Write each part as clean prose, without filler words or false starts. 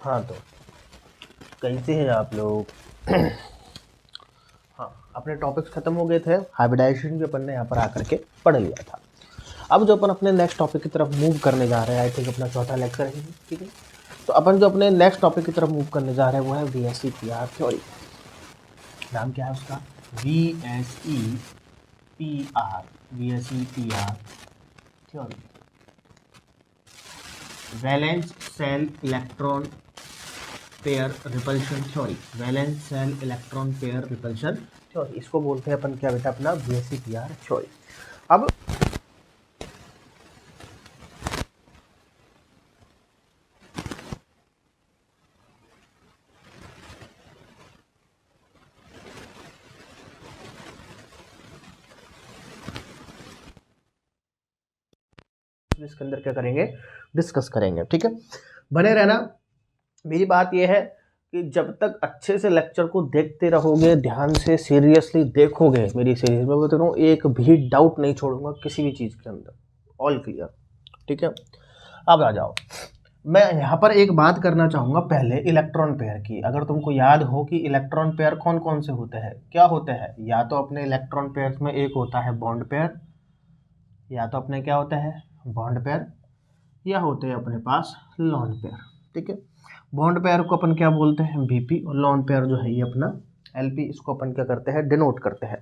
हाँ तो कैसे हैं आप लोग? हाँ, अपने टॉपिक्स खत्म हो गए थे, हाइब्रिडाइजेशन भी अपन ने यहाँ पर आकर के पढ़ लिया था। अब जो अपन अपने नेक्स्ट टॉपिक की तरफ मूव करने जा रहे हैं, आई थिंक अपना चौथा लेक्चर है, ठीक है। तो अपन जो अपने नेक्स्ट टॉपिक की तरफ मूव करने जा रहे हैं वो है VSEPR थ्योरी। नाम क्या है उसका? VSEPR theory, valence shell electron pair repulsion theory. Valence shell electron pair repulsion theory, इसको बोलते हैं अपन क्या बेटा? अपना VSEPR थ्योरी। अब इसके अंदर क्या करेंगे? डिस्कस करेंगे, ठीक है। बने रहना। मेरी बात यह है कि जब तक अच्छे से लेक्चर को देखते रहोगे, ध्यान से सीरियसली देखोगे मेरी सीरीज में, बता रहा हूँ एक भी डाउट नहीं छोड़ूंगा किसी भी चीज़ के अंदर। ऑल क्लियर, ठीक है। अब आ जाओ, मैं यहाँ पर एक बात करना चाहूँगा पहले इलेक्ट्रॉन पेयर की। अगर तुमको याद हो कि इलेक्ट्रॉन पेयर कौन कौन से होते हैं, क्या होते हैं? या तो अपने इलेक्ट्रॉन पेयर में एक होता है बॉन्ड पेयर, या तो अपने क्या होता है बॉन्ड पेयर, या होते हैं अपने पास लॉन पेयर, ठीक है। बॉन्ड पेयर को अपन क्या बोलते हैं? BP, और लॉन पेयर जो है ये अपना LP। इसको अपन क्या करते हैं? डिनोट करते हैं।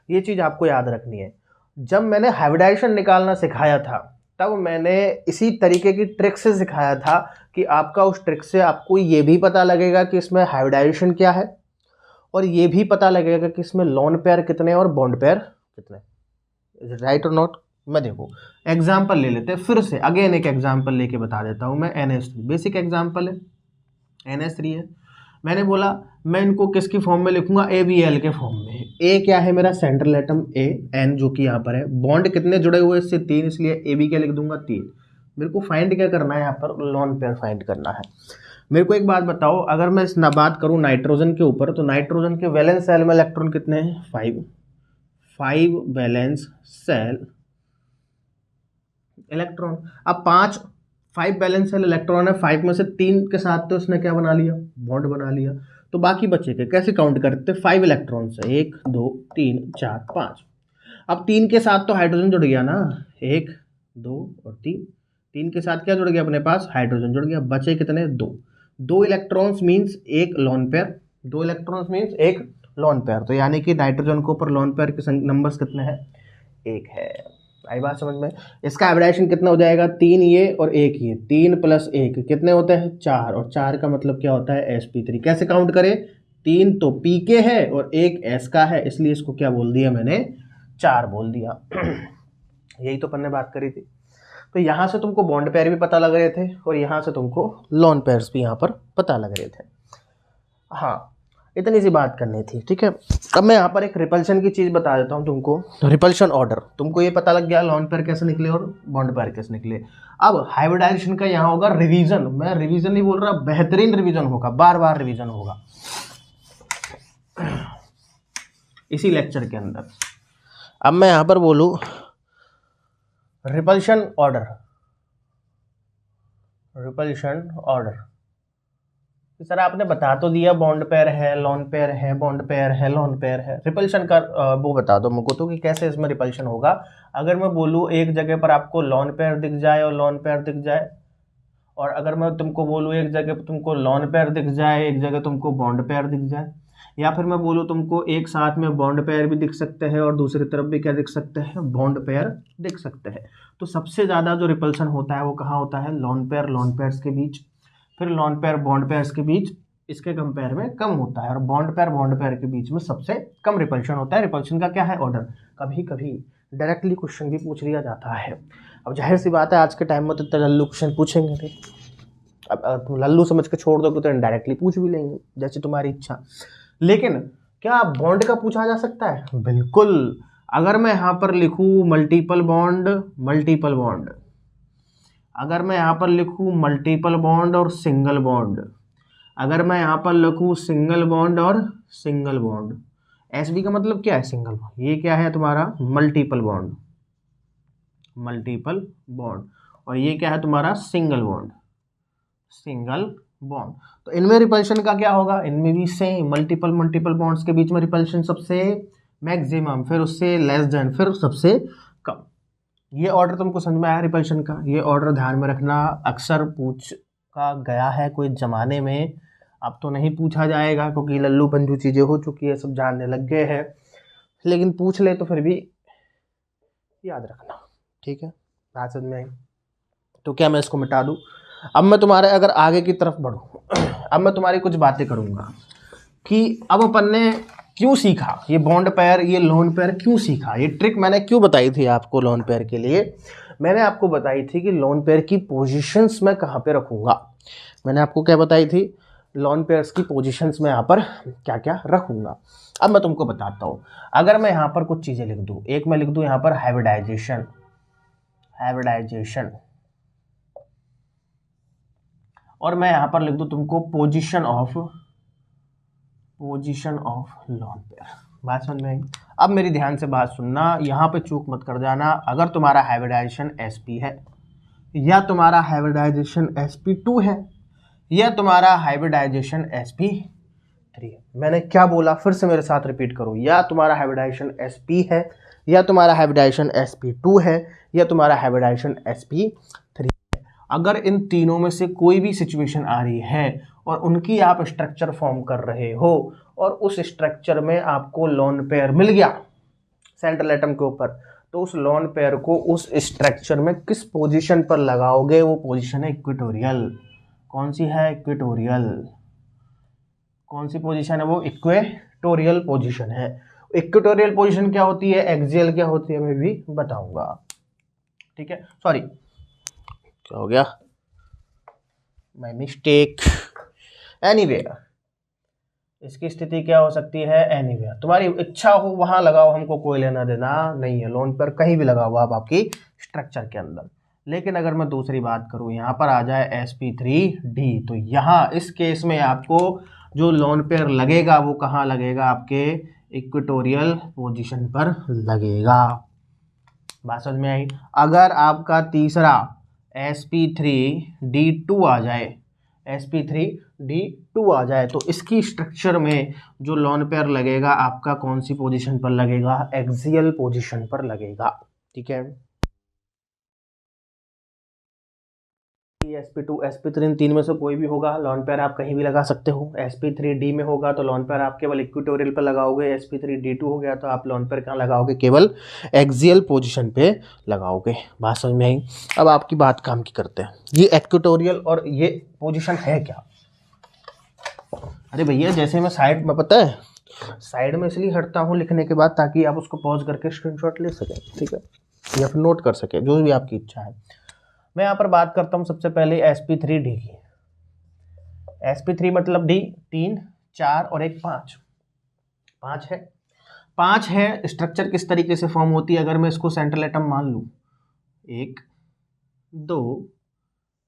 ये चीज़ आपको याद रखनी है। जब मैंने हाइब्रिडाइजेशन निकालना सिखाया था तब मैंने इसी तरीके की ट्रिक से सिखाया था कि आपका उस ट्रिक से आपको ये भी पता लगेगा कि इसमें हाइब्रिडाइजेशन क्या है, और ये भी पता लगेगा कि इसमें लॉन पेयर कितने और बॉन्ड पेयर कितने। राइट और नॉट? मैं देखो एग्जाम्पल ले लेते हैं, फिर से अगेन एक एग्जाम्पल लेके बता देता हूँ मैं। NH3 बेसिक एग्जाम्पल है, NH3 है। मैंने बोला मैं इनको किसकी फॉर्म में लिखूंगा? ABL के फॉर्म में। A क्या है मेरा? सेंट्रल एटम A, N जो कि यहाँ पर है। बॉन्ड कितने जुड़े हुए इससे? 3, इसलिए AB क्या लिख दूंगा? 3। मेरे को फाइंड क्या करना है यहाँ पर? लॉन पेयर फाइंड करना है। मेरे को एक बात बताओ, अगर मैं इस बात करूँ नाइट्रोजन के ऊपर, तो नाइट्रोजन के वैलेंस सेल में इलेक्ट्रॉन कितने हैं? 5 वैलेंस सेल इलेक्ट्रॉन। अब 5 बैलेंस सेल इलेक्ट्रॉन है, 5 में से 3 के साथ तो इसने क्या बना लिया? बॉन्ड बना लिया। तो बाकी बचे के कैसे काउंट करते? 5 इलेक्ट्रॉन से 1 2 3 4 5। अब 3 के साथ तो हाइड्रोजन जुड़ गया ना, 1 2 और 3। 3 के साथ क्या जुड़ गया अपने पास? हाइड्रोजन जुड़ गया। बचे कितने? 2 इलेक्ट्रॉन्स मीन्स एक लॉन पेयर। 2 इलेक्ट्रॉन्स मीन्स एक लॉन पेयर। तो यानी कि नाइट्रोजन के ऊपर लॉन पेयर के नंबर्स कितने हैं? 1 है। आई बात समझ में? इसका हाइब्रिडाइजेशन कितना हो जाएगा? 3 ये और 1 ये, 3 + 1 कितने होते हैं? 4, और 4 का मतलब क्या होता है? sp3। कैसे काउंट करें? 3 तो p के है और 1 s का है, इसलिए इसको क्या बोल दिया मैंने? 4 बोल दिया। यही तो अपन ने बात करी थी। तो यहाँ से तुमको बॉन्ड पेयर भी पता लग रहे थे और यहाँ से तुमको लॉन पेयर्स भी यहाँ पर पता लग रहे थे। हाँ, इतनी सी बात करनी थी, ठीक है। अब मैं यहाँ पर एक रिपल्शन की चीज़ बता देता हूँ तुमको। रिपल्शन ऑर्डर, तुमको ये पता लग गया लॉन पेयर कैसे निकले और बॉन्ड पेयर कैसे निकले। अब हाइब्रिडाइजेशन का यहाँ होगा रिवीजन। मैं रिवीजन नहीं बोल रहा, बेहतरीन रिवीजन होगा, बार बार रिवीजन होगा इसी लेक्चर के अंदर। अब मैं यहाँ पर बोलूँ repulsion order, repulsion order. Sir आपने बता तो दिया बॉन्ड पेयर है, लॉन पेयर है, बॉन्ड पेयर है, लॉन पेयर है। रिपल्शन का वो बता दो मुझको तो कि कैसे इसमें रिपल्शन होगा। अगर मैं बोलूँ एक जगह पर आपको लॉन पेयर दिख जाए और लॉन पेयर दिख जाए, और अगर मैं तुमको बोलूँ एक जगह पर तुमको लॉन पेयर दिख जाए, एक जगह तुमको बॉन्ड पेयर दिख जाए, या फिर मैं बोलूँ तुमको एक साथ में बॉन्ड पेयर भी दिख सकते हैं और दूसरी तरफ भी क्या दिख सकते हैं? बॉन्ड पेयर दिख सकते हैं। तो सबसे ज़्यादा जो रिपल्शन होता है वो कहाँ होता है? लॉन पेयर लॉन पेयर्स के बीच, फिर लॉन पेयर बॉन्ड पेयर्स के बीच इसके कंपेयर में कम होता है, और बॉन्ड पेयर के बीच में सबसे कम रिपल्शन होता है। रिपल्शन का क्या है? ऑर्डर। कभी कभी डायरेक्टली क्वेश्चन भी पूछ लिया जाता है। अब जाहिर सी बात है आज के टाइम में तो इतना लल्लू क्वेश्चन पूछेंगे नहीं। अब तुम लल्लू समझ के छोड़ दोगे तो इनडायरेक्टली पूछ भी लेंगे, जैसे तुम्हारी इच्छा। लेकिन क्या बॉन्ड का पूछा जा सकता है? बिल्कुल। अगर मैं यहाँ पर लिखूँ मल्टीपल बॉन्ड, मल्टीपल बॉन्ड, अगर मैं यहाँ पर लिखूँ मल्टीपल बॉन्ड और सिंगल बॉन्ड, अगर मैं यहाँ पर लिखूँ सिंगल बॉन्ड और सिंगल बॉन्ड, SB का मतलब क्या है? Single bond. ये क्या है तुम्हारा? Multiple bond, multiple bond. और ये क्या है तुम्हारा? Single bond, single bond. तो इनमें रिपल्शन का क्या होगा, इनमें भी सेम मल्टीपल बॉन्ड्स के बीच में रिपल्शन सबसे मैक्सिमम, फिर उससे लेस देन, फिर सबसे कम। ये ऑर्डर तुमको समझ में आया रिपल्शन का। ये ऑर्डर ध्यान में रखना, अक्सर पूछ का गया है कोई ज़माने में, अब तो नहीं पूछा जाएगा क्योंकि लल्लू पंजू चीज़ें हो चुकी है, सब जानने लग गए हैं, लेकिन पूछ ले तो फिर भी याद रखना, ठीक है। बात समझ में आई? तो क्या मैं इसको मिटा दूँ? अब मैं तुम्हारे अगर आगे की तरफ बढ़ूँ, अब मैं तुम्हारी कुछ बातें करूँगा कि अब अपन ने क्यों सीखा ये बॉन्ड पेयर, ये लोन पेयर क्यों सीखा, ये ट्रिक मैंने क्यों बताई थी आपको लोन पेयर के लिए। मैंने आपको बताई थी कि लोन पेयर की पोजीशंस मैं कहाँ पे रखूँगा। मैंने आपको क्या बताई थी, लोन पेयर्स की पोजीशंस में यहाँ पर क्या क्या रखूँगा। अब मैं तुमको बताता हूँ। अगर मैं यहाँ पर कुछ चीज़ें लिख दूँ, एक मैं लिख दूँ यहाँ पर हाइब्रिडाइजेशन, और मैं यहाँ पर लिख दूँ तुमको पोजीशन ऑफ लोन पेयर। बात समझ में आई? अब मेरी ध्यान से बात सुनना, यहाँ पे चूक मत कर जाना। अगर तुम्हारा हाइब्रिडाइजेशन sp है, या तुम्हारा हाइब्रिडाइजेशन sp2 है, या तुम्हारा हाइब्रिडाइजेशन sp3 है। मैंने क्या बोला, फिर से मेरे साथ रिपीट करो। या तुम्हारा हाइब्रिडाइजेशन sp है, या तुम्हारा हाइब्रिडाइजेशन sp2 है, या तुम्हारा हाइब्रिडाइजेशन sp3 है। अगर इन तीनों में से कोई भी सिचुएशन आ रही है और उनकी आप स्ट्रक्चर फॉर्म कर रहे हो और उस स्ट्रक्चर में आपको लोन पेयर मिल गया सेंट्रल एटम के ऊपर, तो उस लोन पेयर को उस स्ट्रक्चर में किस पोजीशन पर लगाओगे, वो पोजीशन है इक्वेटोरियल। कौन सी है? इक्वेटोरियल। कौन सी पोजीशन है वो? इक्वेटोरियल पोजीशन है। इक्वेटोरियल पोजीशन क्या होती है, एक्सियल क्या होती है, मैं भी बताऊंगा, ठीक है। सॉरी, क्या हो गया, माय मिस्टेक। एनीवेयर, इसकी स्थिति क्या हो सकती है? एनीवेयर। तुम्हारी इच्छा हो वहां लगाओ, हमको कोई लेना देना नहीं है, लोन पर कहीं भी लगाओ आप आपकी स्ट्रक्चर के अंदर। लेकिन अगर मैं दूसरी बात करूं, यहाँ पर आ जाए sp3d, तो यहाँ इस केस में आपको जो लोन पेयर लगेगा वो कहाँ लगेगा? आपके इक्वेटोरियल पोजीशन पर लगेगा। बात समझ में आई? अगर आपका तीसरा sp3d2 आ जाए, sp3d2 आ जाए, तो इसकी स्ट्रक्चर में जो लोन पेयर लगेगा आपका कौन सी पोजीशन पर लगेगा? एक्सियल पोजीशन पर लगेगा, ठीक है। sp2 sp3 इन तीन में से कोई भी होगा, लोन पेयर आप कहीं भी लगा सकते हो। sp3d में होगा तो लोन पेयर आप केवल इक्वेटोरियल पर लगाओगे, sp3d2 हो गया तो आप लोन पेयर कहाँ लगाओगे? केवल एक्सियल पोजीशन पे लगाओगे। बात समझ में आई? अब आपकी बात काम की करते हैं, ये इक्वेटोरियल और ये पोजीशन है क्या? अरे भैया, जैसे मैं साइड में, पता है साइड में इसलिए हटता हूँ लिखने के बाद ताकि आप उसको पॉज करके स्क्रीनशॉट ले सकें, ठीक है, या फिर नोट कर सके, जो भी आपकी इच्छा है। मैं यहाँ पर बात करता हूँ सबसे पहले sp3d की। sp3 मतलब d, 3, 4 और एक 5, 5 है। 5 है। स्ट्रक्चर किस तरीके से फॉर्म होती है? अगर मैं इसको सेंट्रल एटम मान लूँ, 1, 2,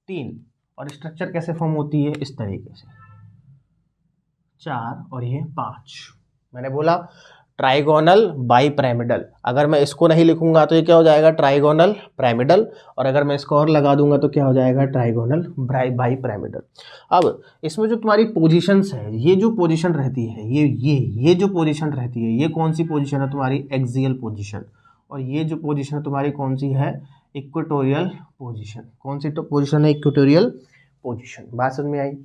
3, और स्ट्रक्चर कैसे फॉर्म होती है? इस तरीके से, 4 और ये 5। मैंने बोला ट्राइगोनल बाईपिरामिडल। अगर मैं इसको नहीं लिखूंगा तो ये क्या हो जाएगा? Trigonal pyramidal. और अगर मैं इसको और लगा दूंगा तो क्या हो जाएगा? Trigonal bipyramidal. अब इसमें जो तुम्हारी पोजीशंस है, ये जो पोजीशन रहती है, ये जो पोजीशन रहती है, ये कौन सी पोजीशन है? तुम्हारी एक्सियल पोजीशन। और ये जो पोजीशन तुम्हारी कौन सी है? Equatorial position. कौन सी तो पोजीशन है? Equatorial position. बात समझ में आई?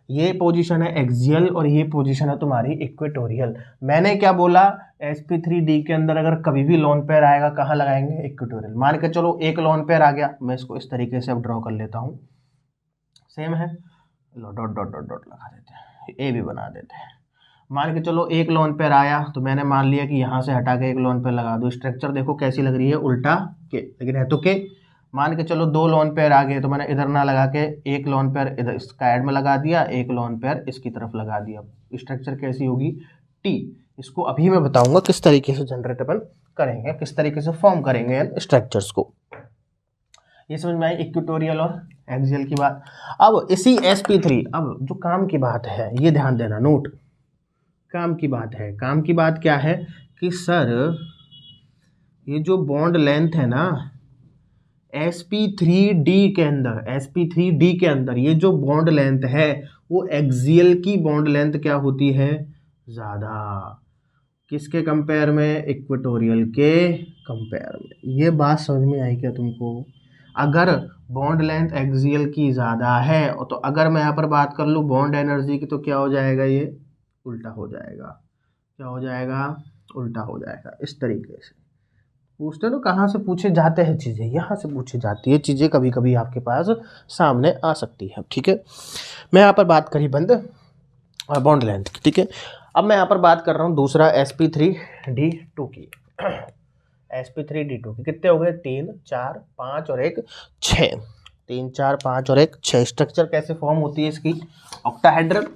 ये पोजीशन है एक्सियल और ये पोजीशन है तुम्हारी इक्वेटोरियल। मैंने क्या बोला? sp3d के अंदर अगर कभी भी लोन पेयर आएगा कहाँ लगाएंगे? इक्वेटोरियल। मान के चलो एक लोन पेयर आ गया, मैं इसको इस तरीके से अब ड्रॉ कर लेता हूँ, सेम है, लो डॉट डॉट डॉट डॉट लगा देते हैं, ए भी बना देते हैं। मान के चलो एक लोन पेयर आया तो मैंने मान लिया कि यहाँ से हटा के एक लोन पेयर लगा दो। स्ट्रक्चर देखो कैसी लग रही है, उल्टा के, लेकिन है तो के। मान के चलो दो लोन पेयर आ गए तो मैंने इधर ना लगा के एक लोन पेयर इधर इसका एड में लगा दिया, एक लोन पेयर इसकी तरफ लगा दिया। स्ट्रक्चर कैसी होगी? टी। इसको अभी मैं बताऊंगा किस तरीके से जनरेट अपन करेंगे, किस तरीके से फॉर्म करेंगे स्ट्रक्चर्स को। ये समझ में आई इक्वेटोरियल और एक्सियल की बात। अब इसी sp3, अब जो काम की बात है ये ध्यान देना, नोट, काम की बात है। काम की बात क्या है कि सर ये जो बॉन्ड लेंथ है ना, sp3d के अंदर, sp3d के अंदर ये जो बॉन्ड लेंथ है वो एक्सियल की बॉन्ड लेंथ क्या होती है, ज़्यादा। किसके कंपेयर में, इक्वेटोरियल के कंपेयर में। ये बात समझ में आई क्या तुमको? अगर बॉन्ड लेंथ एक्सियल की ज़्यादा है तो अगर मैं यहाँ पर बात कर लूँ बॉन्ड एनर्जी की तो क्या हो जाएगा, ये उल्टा हो जाएगा। क्या हो जाएगा, उल्टा हो जाएगा। इस तरीके से पूछते तो कहाँ से पूछे जाते हैं चीज़ें, यहाँ से पूछी जाती है चीज़ें, कभी कभी आपके पास सामने आ सकती है। ठीक है, मैं यहाँ पर बात करी बंद बॉन्ड लेंथ की। ठीक है, अब मैं यहाँ पर बात कर रहा हूँ दूसरा sp3d2 की। sp3d2 की कितने हो गए, 3 4 5 और 1 6। 3 4 5 और 1 6। स्ट्रक्चर कैसे फॉर्म होती है इसकी, ऑक्टाहेड्रल।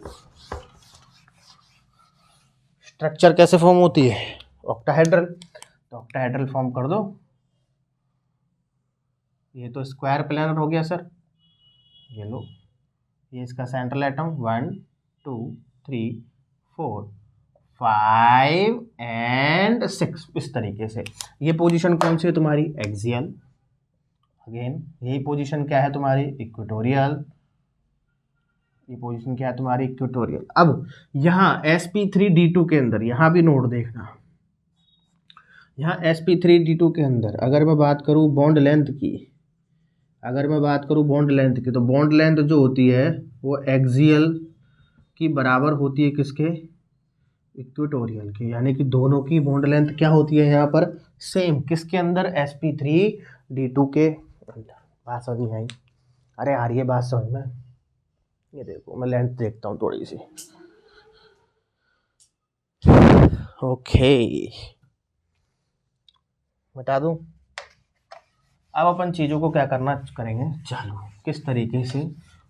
स्ट्रक्चर कैसे फॉर्म होती है, ऑक्टाहेड्रल। तो ऑक्टाहेड्रल फॉर्म कर दो। ये तो स्क्वायर प्लेनर हो गया सर, ये लो, ये इसका सेंट्रल एटम 1 2 3 4 5 एंड 6। इस तरीके से ये पोजीशन कौन सी है तुम्हारी, एक्सियल। अगेन यही पोजीशन क्या है तुम्हारी, इक्वेटोरियल। ये पोजीशन क्या है तुम्हारी, इक्वेटोरियल। अब यहाँ sp3d2 के अंदर, यहाँ भी नोट देखना, यहाँ sp3d2 के अंदर अगर मैं बात करूँ बॉन्ड लेंथ की, अगर मैं बात करूँ बॉन्ड लेंथ की, तो बॉन्ड लेंथ जो होती है वो एक्सियल की बराबर होती है किसके, इक्वेटोरियल के। यानी कि दोनों की बॉन्ड लेंथ क्या होती है यहाँ पर, सेम। किसके अंदर, sp3d2 के अंदर। बात समझ में आई? अरे यार ये बात समझ में, ये देखो मैं लेंथ देखता हूँ थोड़ी सी। ओके, बता दूं। अब अपन चीज़ों को क्या करना करेंगे, चलो किस तरीके से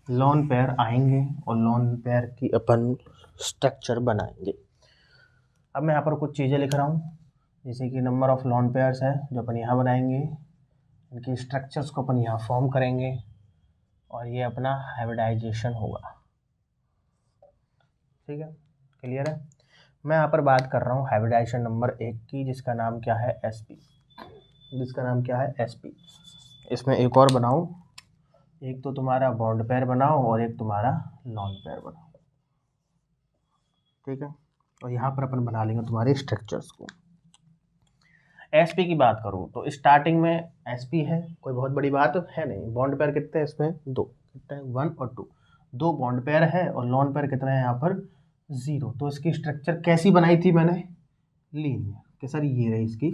लोन पेयर आएंगे और लोन पेयर की अपन स्ट्रक्चर बनाएंगे। अब मैं यहाँ पर कुछ चीज़ें लिख रहा हूँ, जैसे कि नंबर ऑफ लोन पेयर्स है जो अपन यहाँ बनाएंगे, इनकी स्ट्रक्चर्स को अपन यहाँ फॉर्म करेंगे और ये अपना हाइब्रिडाइजेशन होगा। ठीक है, क्लियर है? मैं यहाँ पर बात कर रहा हूँ हाइब्रिडाइजेशन नंबर 1 की, जिसका नाम क्या है, sp। जिसका नाम क्या है, sp। इसमें एक और बनाओ, एक तो तुम्हारा बॉन्ड पेयर बनाओ और एक तुम्हारा लोन पेयर बनाओ। ठीक है, और यहाँ पर अपन बना लेंगे तुम्हारे स्ट्रक्चर्स को। sp की बात करूँ तो स्टार्टिंग में sp है, कोई बहुत बड़ी बात है नहीं। बॉन्ड पेयर कितने हैं इसमें, 2। कितने हैं, 1 और 2। 2 बॉन्ड पेयर है और लोन पेयर कितना है यहाँ पर, 0। तो इसकी स्ट्रक्चर कैसी बनाई थी मैंने, लीनियर। कि सर ये रही इसकी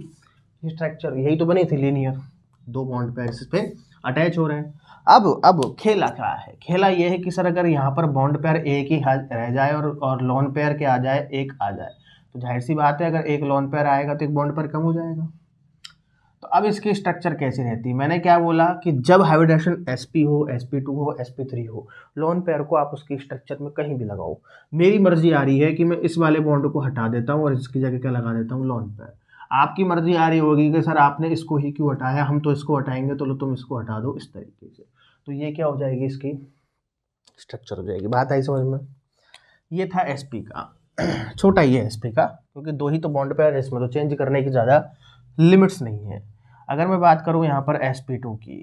स्ट्रक्चर, यही तो बनी थी, लीनियर। 2 बॉन्ड पेयर इस पे अटैच हो रहे हैं। अब खेला क्या है, खेला ये है कि सर अगर यहाँ पर बॉन्ड पेयर एक ही रह जाए और लोन पेयर के आ जाए, एक आ जाए, तो जाहिर सी बात है अगर एक लोन पेयर आएगा तो एक बॉन्ड पेयर कम हो जाएगा। तो अब इसकी स्ट्रक्चर कैसी रहती है, मैंने क्या बोला कि जब हाइब्रिडेशन sp हो, sp2 हो, sp3 हो, लोन पेयर को आप उसकी स्ट्रक्चर में कहीं भी लगाओ। मेरी मर्जी आ रही है कि मैं इस वाले बॉन्ड को हटा देता हूँ और इसकी जगह क्या लगा देता हूँ, लोन पेयर। आपकी मर्जी आ रही होगी कि सर आपने इसको ही क्यों हटाया, हम तो इसको हटाएंगे, तो लो तुम इसको हटा दो, इस तरीके से। तो ये क्या हो जाएगी, इसकी स्ट्रक्चर हो जाएगी। बात आई समझ में? ये था sp का। छोटा ही है sp का, क्योंकि 2 ही तो बॉन्ड पेयर है, इसमें तो चेंज करने की ज़्यादा लिमिट्स नहीं है। अगर मैं बात करूँ यहाँ पर sp2 की,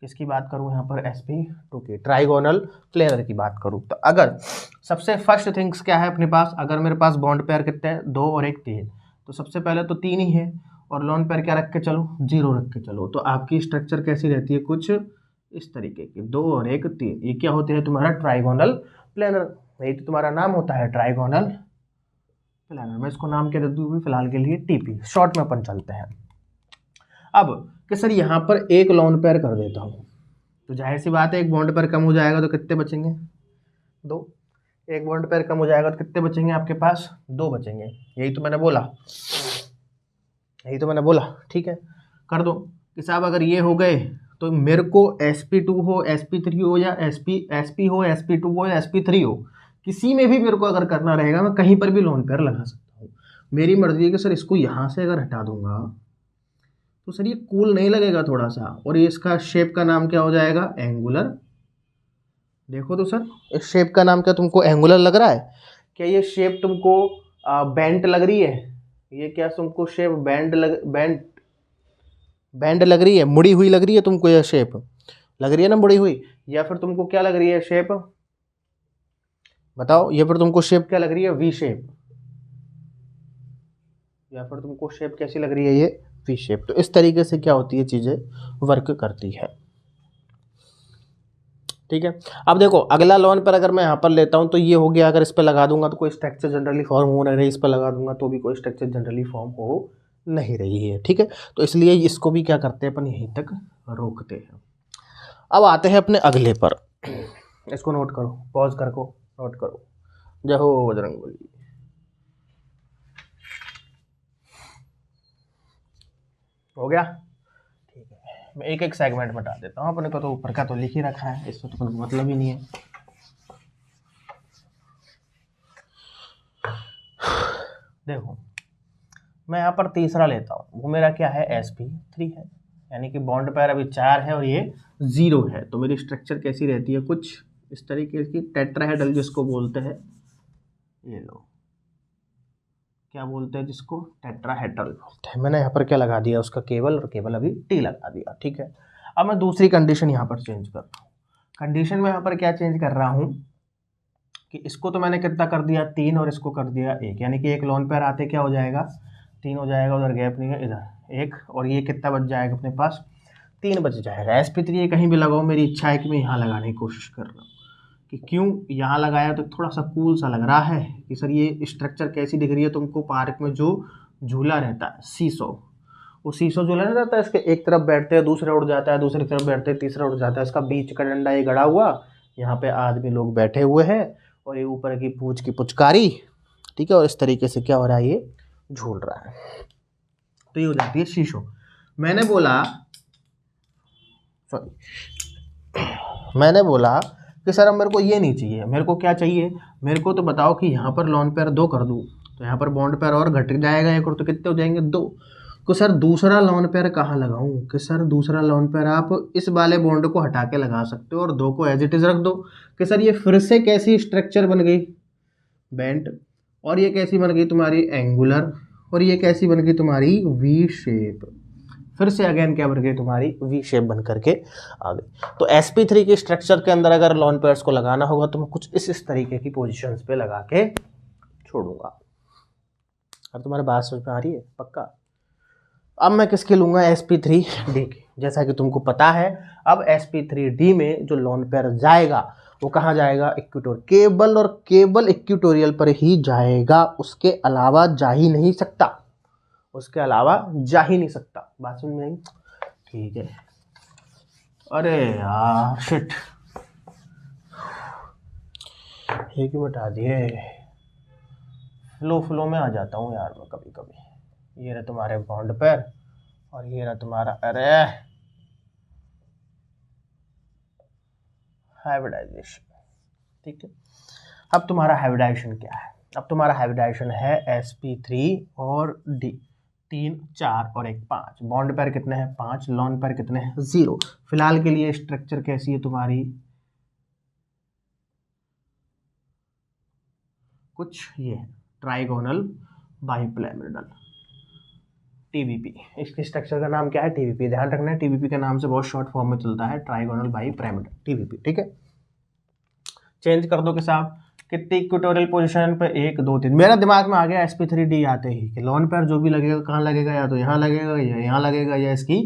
किसकी बात करूँ यहाँ पर, sp2 की ट्राइगोनल प्लेनर की बात करूँ, तो अगर सबसे फर्स्ट थिंग्स क्या है अपने पास, अगर मेरे पास बॉन्ड पेयर कितने हैं, 2 और 1 3, तो सबसे पहले तो 3 ही है, और लोन पेयर क्या रख के चलो, 0 रख के चलो। तो आपकी स्ट्रक्चर कैसी रहती है, कुछ इस तरीके की, 2 और 1 3। ये क्या होते हैं, तुम्हारा ट्राइगोनल प्लेनर। यही तो तुम्हारा नाम होता है, ट्राइगोनल प्लेनर। मैं इसको नाम क्या दे दूँ फिलहाल के लिए, टीपी, शॉर्ट में अपन चलते हैं। अब कि सर यहाँ पर एक लोन पेयर कर देता हूँ, तो जाहिर सी बात है एक बॉन्ड पेयर कम हो जाएगा तो कितने बचेंगे, 2। एक बॉन्ड पेयर कम हो जाएगा तो कितने बचेंगे आपके पास, 2 बचेंगे। यही तो मैंने बोला, यही तो मैंने बोला। ठीक है, कर दो कि साहब अगर ये हो गए तो मेरे को sp2 हो, sp3 हो, या sp हो, sp2 हो, या sp3 हो, किसी में भी मेरे को अगर करना रहेगा, मैं कहीं पर भी लोन पेयर लगा सकता हूँ। मेरी मर्जी है कि सर इसको यहाँ से अगर हटा दूंगा तो सर ये कूल नहीं लगेगा थोड़ा सा, और ये इसका शेप का नाम क्या हो जाएगा, एंगुलर। देखो तो सर इस शेप का नाम क्या तुमको एंगुलर लग रहा है, क्या ये शेप तुमको बेंट लग रही है, ये क्या तुमको शेप बेंट बैंड लग रही है, मुड़ी हुई लग रही है तुमको, यह शेप लग रही है ना मुड़ी हुई, या फिर तुमको क्या लग रही है शेप, बताओ, या फिर तुमको शेप क्या लग रही है, वी शेप, या फिर तुमको शेप कैसी लग रही है, ये वी शेप। तो इस तरीके से क्या होती है, चीजें वर्क करती है, ठीक है। अब देखो अगला लोन पर अगर मैं यहाँ पर लेता हूँ तो ये हो गया, अगर इस पर लगा दूंगा तो कोई स्ट्रक्चर जनरली फॉर्म हो नहीं रही, इस पर लगा दूंगा तो भी कोई स्ट्रक्चर जनरली फॉर्म हो नहीं रही है, ठीक है। तो इसलिए इसको भी क्या करते हैं अपन, यहीं तक रोकते हैं। अब आते हैं अपने अगले पर, इसको नोट करो, पॉज करको नोट करो, जय हो बजरंगबली। हो गया, ठीक है। मैं एक एक सेगमेंट बता देता हूँ, अपने को तो ऊपर का तो लिख ही रखा है, इसमें तो कोई मतलब ही नहीं है। देखो मैं यहाँ पर तीसरा लेता हूँ, वो मेरा क्या है, sp3 है, यानी कि बॉन्ड पेयर अभी 4 है और ये 0 है। तो मेरी स्ट्रक्चर कैसी रहती है, कुछ इस तरीके की, टेट्राहेड्रल जिसको बोलते हैं, ये लो क्या बोलते हैं जिसको, टेट्राहेड्रल बोलते हैं। मैंने यहाँ पर क्या लगा दिया, उसका केबल, और केबल अभी टी लगा दिया, ठीक है। अब मैं दूसरी कंडीशन यहाँ पर चेंज कर रहा हूँ। कंडीशन में यहाँ पर क्या चेंज कर रहा हूँ कि इसको तो मैंने कितना कर दिया 3 और इसको कर दिया 1, यानी कि एक लोन पेयर आते क्या हो जाएगा 3 हो जाएगा, उधर गैप नहीं है, इधर 1, और ये कितना बच जाएगा अपने पास 3 बच जाएगा। sp3 कहीं भी लगाओ, मेरी इच्छा है कि मैं यहाँ लगाने की कोशिश कर रहा हूँ, कि क्यों यहाँ लगाया तो थोड़ा सा कूल सा लग रहा है कि सर ये स्ट्रक्चर कैसी दिख रही है तुमको, पार्क में जो झूला रहता है सीसो, वो सीसो झूला नहीं रहता है, इसके एक तरफ बैठते हैं दूसरा उड़ जाता है, दूसरी तरफ बैठते हैं तीसरा उड़ जाता है, इसका बीच का डंडा ये गड़ा हुआ, यहाँ पे आदमी लोग बैठे हुए हैं और ये ऊपर की पूंछ की पुचकारी, ठीक है, और इस तरीके से क्या हो रहा है, ये झूल रहा है। तो ये हो जाती है शीशो। मैंने बोला कि सर अब मेरे को ये नहीं चाहिए, मेरे को क्या चाहिए, मेरे को तो बताओ कि यहाँ पर लॉन पेयर 2 कर दूँ तो यहाँ पर बॉन्ड पेयर और घट जाएगा एक, और तो कितने हो जाएंगे 2। तो सर दूसरा लॉन पेयर कहाँ लगाऊं, कि सर दूसरा लॉन पेयर आप इस वाले बॉन्ड को हटा के लगा सकते हो और 2 को एज इट इज रख दो। कि सर ये फिर से कैसी स्ट्रक्चर बन गई, बेंट, और ये कैसी बन गई तुम्हारी एंगुलर, और ये कैसी बन गई तुम्हारी वी शेप, फिर से अगेन क्या बन गई तुम्हारी वी शेप बन करके आ गई। तो sp3 के स्ट्रक्चर के अंदर अगर लॉन पेयर्स को लगाना होगा तो मैं कुछ इस तरीके की पोजीशंस पे लगा के छोड़ूंगा। अब तुम्हारी बात समझ में आ रही है पक्का। अब मैं किसके लूंगा, sp3d के, जैसा कि तुमको पता है अब sp3d में जो लॉन पेयर जाएगा वो कहाँ जाएगा, इक्वेटोरियल केबल, और केबल इक्वेटोरियल पर ही जाएगा, उसके अलावा जा ही नहीं सकता, उसके अलावा जा ही नहीं सकता। बात समझ में आई, ठीक है। अरे यार शिट, ये क्यों बता दिए, फ्लो में आ जाता हूँ यार मैं कभी कभी। ये रहा तुम्हारे बॉन्ड पेयर और ये रहा तुम्हारा, अरे हाइब्रिडाइजेशन, ठीक है। अब तुम्हारा हाइब्रिडाइजेशन क्या है, अब तुम्हारा हाइब्रिडाइजेशन है sp3 और d, 3 4 और 1 5, बॉन्ड पेयर कितने हैं 5, लॉन पेयर कितने हैं 0। फिलहाल के लिए स्ट्रक्चर कैसी है तुम्हारी, कुछ ये है ट्राइगोनल बाइपिरामिडल, टीबीपी। इसके स्ट्रक्चर का नाम क्या है, टीबीपी। ध्यान रखना है टीबीपी के नाम से बहुत शॉर्ट फॉर्म में चलता है, ट्राइगोनल बाइपिरामिडल, टीबीपी, ठीक है। चेंज कर दो कि साहब कितनी इक्वेटोरियल पोजीशन पे, 1 2 3। मेरा दिमाग में आ गया sp3d आते ही कि लॉन पेयर जो भी लगेगा कहाँ लगेगा, या तो यहाँ लगेगा या यहाँ लगेगा या इसकी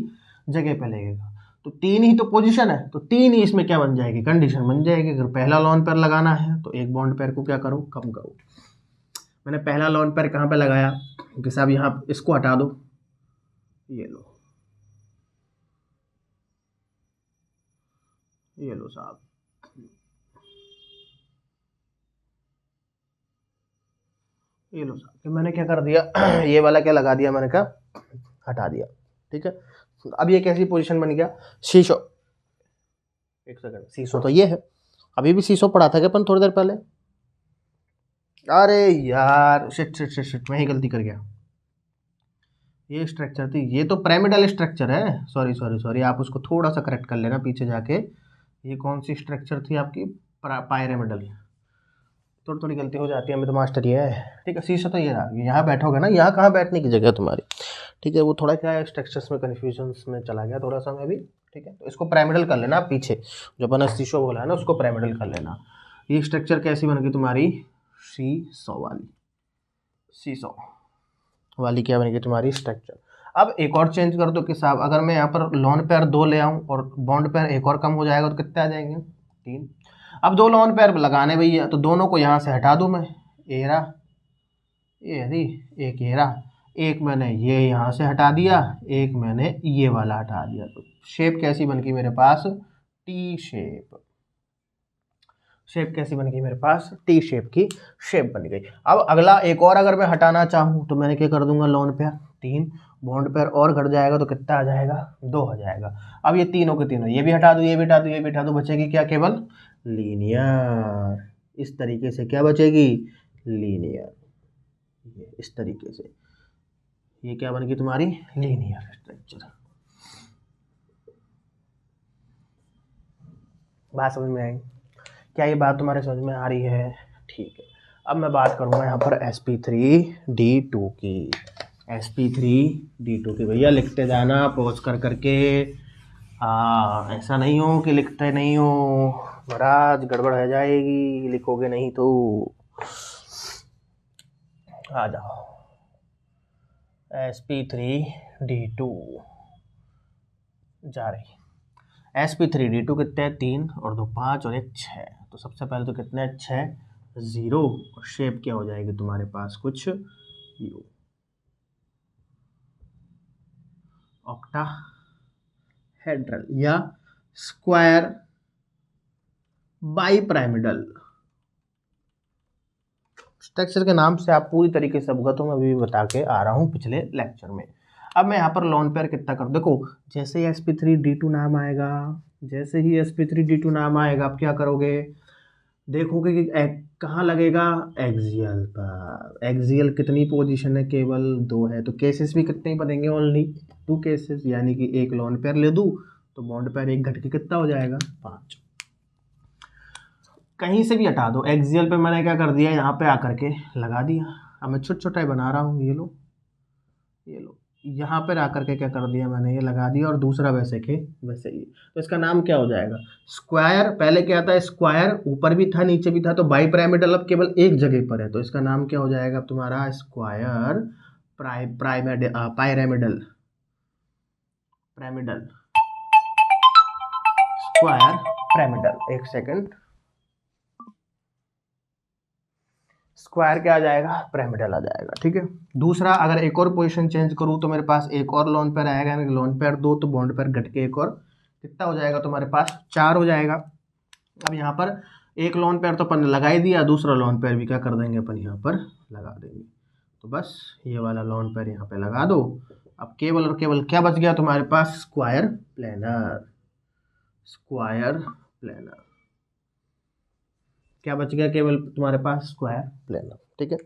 जगह पे लगेगा। तो 3 ही तो पोजीशन है, तो 3 ही इसमें क्या बन जाएगी, कंडीशन बन जाएगी। अगर पहला लॉन पेयर लगाना है तो एक बॉन्ड पेयर को क्या करो, कम करो। मैंने पहला लॉन पेयर कहाँ पे लगाया कि साहब यहाँ इसको हटा दो, ये लो, ये लो साहब, ये लो साहब, कि मैंने क्या कर दिया ये वाला क्या लगा दिया, मैंने कहा हटा दिया, ठीक है। अब ये कैसी पोजीशन बन गया, शीशो, एक सेकंड, शीशो तो ये है, अभी भी शीशो पड़ा था क्या अपन थोड़ी देर पहले, अरे यार शिट शिट शिट शिट, मैं ही गलती कर गया। ये स्ट्रक्चर थी, ये तो पिरामिडल स्ट्रक्चर है, सॉरी सॉरी सॉरी, आप उसको थोड़ा सा करेक्ट कर लेना पीछे जाके। ये कौन सी स्ट्रक्चर थी आपकी, पिरामिडल। थोड़ी थोड़ी गलती हो जाती है, हमें तो मास्टर ये है, ठीक है। शीशा तो ये रहा, यहाँ बैठोगे ना, यहाँ कहाँ बैठने की जगह है तुम्हारी, ठीक है, वो थोड़ा क्या है स्ट्रक्चर्स में कन्फ्यूजन्स में चला गया थोड़ा सा मैं भी, ठीक है। तो इसको पिरामिडल कर लेना, पीछे जो अपन शीशो बोला है ना उसको पिरामिडल कर लेना। ये स्ट्रक्चर कैसी बन गई तुम्हारी, सी100 वाली, सी100 वाली क्या बनेगी तुम्हारी स्ट्रक्चर। अब एक और चेंज कर दो कि साहब अगर मैं यहाँ पर लोन पेयर 2 ले आऊँ और बॉन्ड पेयर एक और कम हो जाएगा तो कितने आ जाएंगे, 3। अब 2 लोन पेयर लगाने भैया, तो दोनों को यहाँ से हटा दूँ मैं, एरा ये हरी एक एरा, एक मैंने ये यहाँ से हटा दिया, एक मैंने ये वाला हटा दिया। तो शेप कैसी बन गई मेरे पास, टी शेप। शेप कैसी बन गई मेरे पास, टी शेप की शेप बन गई। अब अगला एक और अगर मैं हटाना चाहूँ तो मैंने क्या कर दूंगा, लोन पेयर 3, बॉन्ड पेयर और घट जाएगा तो कितना आ जाएगा, 2 हो जाएगा। अब ये तीनों के तीनों, ये भी हटा दूँ, ये भी हटा दूँ, ये भी हटा दूँ, बचेगी क्या, केवल लीनियर। इस तरीके से क्या बचेगी, लीनियर। इस तरीके से ये क्या बन गई तुम्हारी, लीनियर स्ट्रक्चर। बात समझ में आई, क्या ये बात तुम्हारे समझ में आ रही है, ठीक है। अब मैं बात करूँगा यहाँ पर sp3d2 की, sp3d2 की। भैया लिखते जाना पॉज कर करके, ऐसा नहीं हो कि लिखते नहीं हो, महाराज गड़बड़ हो जाएगी लिखोगे नहीं तो। आ जाओ, sp3d2 जा रही, sp3d2 कितने हैं, 3 और 2 5 और 1 6। तो सबसे पहले तो कितने 6 0, और शेप क्या हो जाएगी तुम्हारे पास, कुछ यू, ऑक्टाहेड्रल या स्क्वायर बाईपिरामिडल। स्ट्रक्चर के नाम से आप पूरी तरीके से अवगत हो, मैं अभी बता के आ रहा हूँ पिछले लेक्चर में। अब मैं यहाँ पर लोन पेयर कितना कर, देखो जैसे ही sp3d2 नाम आएगा, जैसे ही sp3d2 नाम आएगा आप क्या करोगे, देखोगे कि कहाँ लगेगा, एक्सियल पर। एक्सियल कितनी पोजीशन है, केवल 2 है। तो केसेस भी कितने ही बनेंगे, ओनली 2 केसेस, यानी कि एक लोन पेयर ले दूँ तो बॉन्ड पेयर एक घट के कितना हो जाएगा, 5। कहीं से भी हटा दो, एक्सियल पे मैंने क्या कर दिया, यहाँ पे आकर के लगा दिया। अब मैं छोटा छोटा ही बना रहा हूँ, ये लो ये लो, यहाँ पर आकर के क्या कर दिया मैंने, ये लगा दिया, और दूसरा वैसे के वैसे ही। तो इसका नाम क्या हो जाएगा, स्क्वायर। पहले क्या था, स्क्वायर ऊपर भी था नीचे भी था, तो बाईपिरामिडल अब केवल एक जगह पर है, तो इसका नाम क्या हो जाएगा तुम्हारा, स्क्वायर पिरामिडल, स्क्वायर पिरामिडल। एक सेकंड, स्क्वायर क्या आ जाएगा, पिरामिडल आ जाएगा, ठीक है। दूसरा अगर एक और पोजीशन चेंज करूँ तो मेरे पास एक और लोन पेयर आएगा, यानी लोन पेयर 2, तो बॉन्ड पेयर घट के एक और कितना हो जाएगा तुम्हारे पास, 4 हो जाएगा। अब यहाँ पर एक लोन पेयर तो अपन ने लगा ही दिया, दूसरा लोन पेयर भी क्या कर देंगे अपन यहाँ पर लगा देंगे। तो बस ये वाला लोन पेयर यहाँ पे लगा दो। अब केवल और केवल क्या बच गया तुम्हारे पास, स्क्वायर प्लेनर। स्क्वायर प्लेनर क्या बच गया, केवल तुम्हारे पास स्क्वायर प्लेनर, ठीक है।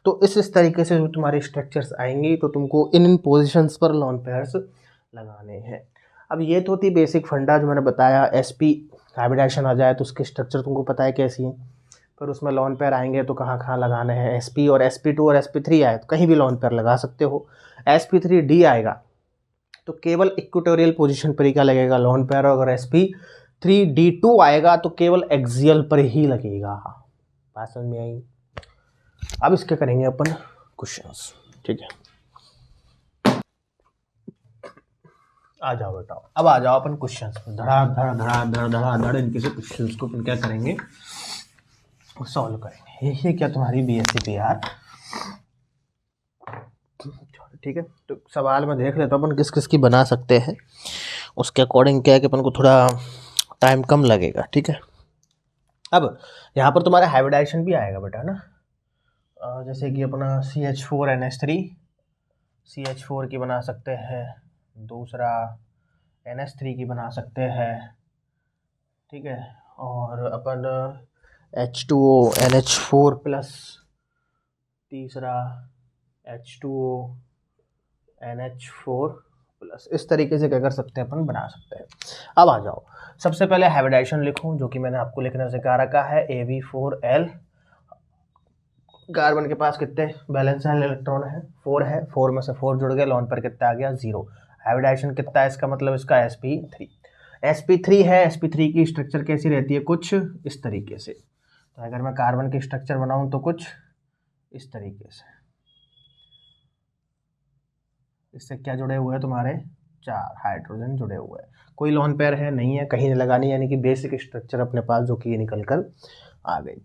तो इस तरीके से जो तुम्हारे स्ट्रक्चर्स आएंगी तो तुमको इन पोजीशंस पर लोन पेयर्स लगाने हैं। अब ये तो थी बेसिक फंडा जो मैंने बताया। sp हाइब्रिडाइजेशन आ जाए तो उसके स्ट्रक्चर तुमको पता है कैसी है, फिर उसमें लोन पेयर आएंगे तो कहाँ कहाँ लगाने हैं। sp और sp2 और sp3 आए तो कहीं भी लोन पेयर लगा सकते हो। sp3d आएगा तो केवल इक्वेटोरियल पोजीशन पर ही क्या लगेगा, लोन पेयर। और अगर sp3d2 आएगा तो केवल एक्सियल पर ही लगेगा। बात समझ में आई। अब इसके करेंगे अपन क्वेश्चंस, ठीक है। आ जाओ बेटा, अब आ जाओ अपन क्वेश्चंस में, धड़ा इनके से क्वेश्चंस को अपन क्या करेंगे, सॉल्व करेंगे। ये क्या तुम्हारी BSc ठीक है। तो सवाल में देख लेता हूँ अपन किस किस की बना सकते हैं, उसके अकॉर्डिंग क्या है कि अपन को थोड़ा टाइम कम लगेगा, ठीक है। अब यहाँ पर तुम्हारा हाइब्रिडाइजेशन भी आएगा बेटा ना, जैसे कि अपना CH4NH3, CH4 की बना सकते हैं, दूसरा NH3 की बना सकते हैं, ठीक है। और अपन H2O NH4 प्लस, तीसरा H2O NH4 प्लस, इस तरीके से क्या कर सकते हैं अपन, बना सकते हैं। अब आ जाओ, सबसे पहले हाइब्रिडाइजेशन लिखूं जो कि मैंने आपको लिखना सिखा रखा है, Av4L कार्बन के पास कितने बैलेंस इलेक्ट्रॉन है, 4 है, 4 में से 4 जुड़ गए, लोन पेयर कितना आ गया 0। हाइब्रिडाइजेशन कितना है इसका मतलब इसका sp3। sp3 है, sp3 की स्ट्रक्चर कैसी रहती है, कुछ इस तरीके से। तो अगर मैं कार्बन की स्ट्रक्चर बनाऊं तो कुछ इस तरीके से। इससे क्या जुड़े हुए हैं तुम्हारे 4 हाइड्रोजन जुड़े हुए हैं। कोई लोन पेयर है नहीं है, कहीं लगानी, यानी कि बेसिक स्ट्रक्चर अपने पास जो कि ये निकल कर आ गई।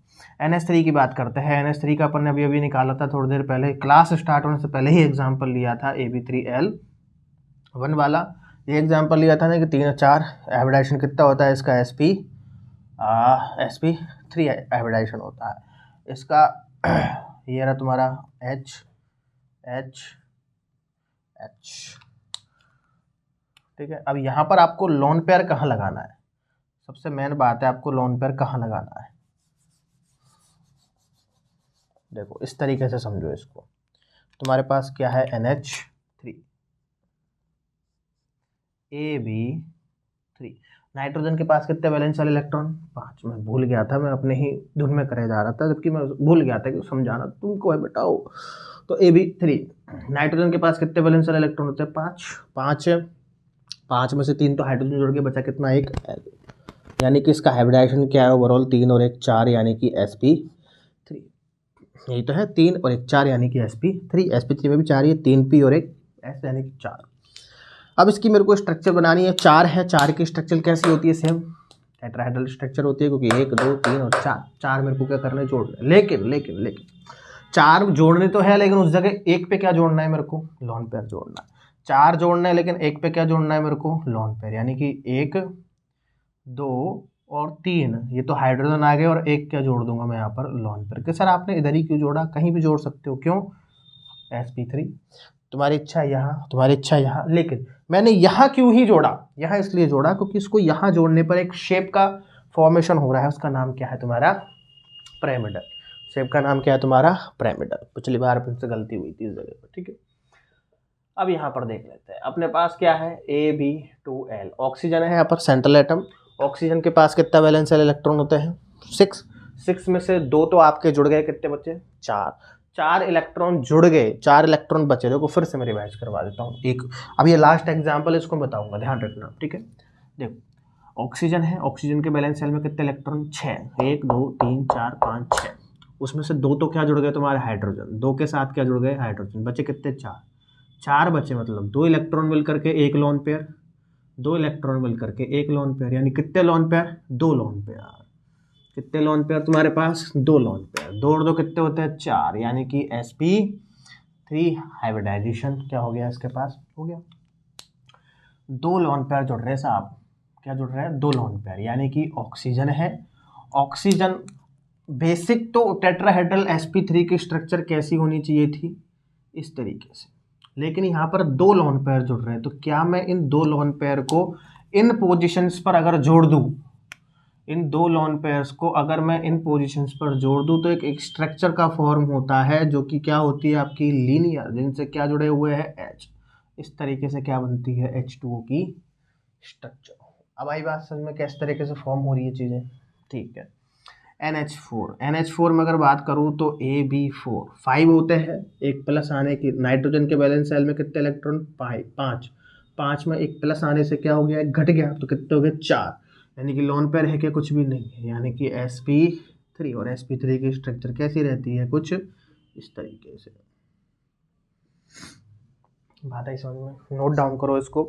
NH3 की बात करते हैं। NH3 का अपन ने अभी निकाला था थोड़ी देर पहले, क्लास स्टार्ट होने से पहले ही एग्जाम्पल लिया था Ab3L1 वाला। ये एग्जाम्पल लिया था ना कि 3 और 4 हाइब्रिडाइजेशन कितना होता है इसका sp3 हाइब्रिडाइजेशन होता है इसका। ये रहा तुम्हारा H। ठीक है, अब यहाँ पर आपको लोन पेयर कहाँ लगाना है, सबसे मेन बात है, आपको लोन पेयर कहाँ लगाना है। देखो इस तरीके से समझो इसको, तुम्हारे पास क्या है NH3 Ab3। नाइट्रोजन के पास कितने वैलेंस वाले इलेक्ट्रॉन 5। मैं भूल गया था, मैं अपने ही धुन में करे जा रहा था, जबकि मैं भूल गया था कि समझाना तुमको है बताओ। तो Ab3, नाइट्रोजन के पास कितने वैलेंस वाले इलेक्ट्रॉन होते हैं 5। 5 में से 3 तो हाइड्रोजन जोड़ के बचा कितना 1, यानी कि इसका हाइब्रिडाइजेशन क्या है ओवरऑल 3 और 1 4, यानी कि sp3। यही तो है 3 और 1 4, यानी कि sp3 में भी 4 ही है, 3 p और 1 s, यानी कि 4। अब इसकी मेरे को स्ट्रक्चर बनानी है, 4 है, 4 की स्ट्रक्चर कैसी होती है, सेम टेट्राहेड्रल स्ट्रक्चर होती है, क्योंकि 1 2 3 और 4 मेरे को क्या करना है जोड़ना। लेकिन 4 जोड़ने तो है, लेकिन उस जगह 1 पे क्या जोड़ना है मेरे को, लोन पेयर जोड़ना है। 4 जोड़ना है लेकिन 1 पे क्या जोड़ना है मेरे को, लोन पेयर, यानी कि 1 2 और 3, ये तो हाइड्रोजन आ गए, और 1 क्या जोड़ दूंगा मैं यहाँ पर, लोन पेयर। कि सर आपने इधर ही क्यों जोड़ा, कहीं भी जोड़ सकते हो, क्यों sp3, तुम्हारी इच्छा यहाँ, तुम्हारी इच्छा यहाँ, लेकिन मैंने यहाँ क्यों ही जोड़ा, यहाँ इसलिए जोड़ा क्योंकि इसको यहाँ जोड़ने पर एक शेप का फॉर्मेशन हो रहा है, उसका नाम क्या है तुम्हारा पिरामिडल। शेप का नाम क्या है तुम्हारा पिरामिडल। पिछली बार फिर से गलती हुई थी इस जगह पर, ठीक है। अब यहाँ पर देख लेते हैं, अपने पास क्या है Ab2L, ऑक्सीजन है यहाँ पर सेंट्रल एटम। ऑक्सीजन के पास कितना वैलेंस इलेक्ट्रॉन होते हैं 6 में से 2 तो आपके जुड़ गए, कितने बचे 4 इलेक्ट्रॉन जुड़ गए, 4 इलेक्ट्रॉन बचे। देखो फिर से मैं रिवाइज करवा देता हूँ एक, अब ये लास्ट एग्जाम्पल इसको बताऊंगा, ध्यान रखना, ठीक है। देखो ऑक्सीजन है, ऑक्सीजन के बैलेंस सेल में कितने इलेक्ट्रॉन 6, 1 2 3 4 5 6, उसमें से 2 तो क्या जुड़ गए तुम्हारे हाइड्रोजन, 2 के साथ क्या जुड़ गए हाइड्रोजन, बचे कितने 4 बचे, मतलब 2 इलेक्ट्रॉन मिल करके 1 लोन पेयर, 2 इलेक्ट्रॉन मिल करके 1 लोन पेयर, यानी कितने लोन पेयर 2 लोन पेयर। कितने लोन पेयर तुम्हारे पास 2 लोन पेयर, 2 और 2 कितने होते हैं 4, यानी कि sp3 हाइब्रिडाइजेशन क्या हो गया इसके पास, हो गया 2 लोन पेयर जुड़ रहे हैं साहब, क्या जुड़ रहे हैं 2 लोन पेयर, यानी कि ऑक्सीजन है। ऑक्सीजन बेसिक तो टेट्राहेड्रल sp3 की स्ट्रक्चर कैसी होनी चाहिए थी, इस तरीके से, लेकिन यहाँ पर 2 लोन पेयर जुड़ रहे हैं, तो क्या मैं इन 2 लोन पेयर को इन पोजीशंस पर अगर जोड़ दूं, इन 2 लोन पेयर्स को अगर मैं इन पोजीशंस पर जोड़ दूं, तो एक स्ट्रक्चर का फॉर्म होता है जो कि क्या होती है आपकी लीनियर, जिनसे क्या जुड़े हुए हैं H। इस तरीके से क्या बनती है H2O की स्ट्रक्चर। अब आई बात समझ में किस तरीके से फॉर्म हो रही है चीज़ें, ठीक है। NH4 में अगर बात करूँ तो Ab4 5 होते हैं, एक प्लस आने की, नाइट्रोजन के बैलेंस सेल में कितने इलेक्ट्रॉन 5 में एक प्लस आने से क्या हो गया, घट गया, तो कितने हो गए 4, यानी कि लोन पेयर है क्या, कुछ भी नहीं है, यानी कि sp3, और sp3 की स्ट्रक्चर कैसी रहती है, कुछ इस तरीके से। बात आई समझ में, नोट डाउन करो इसको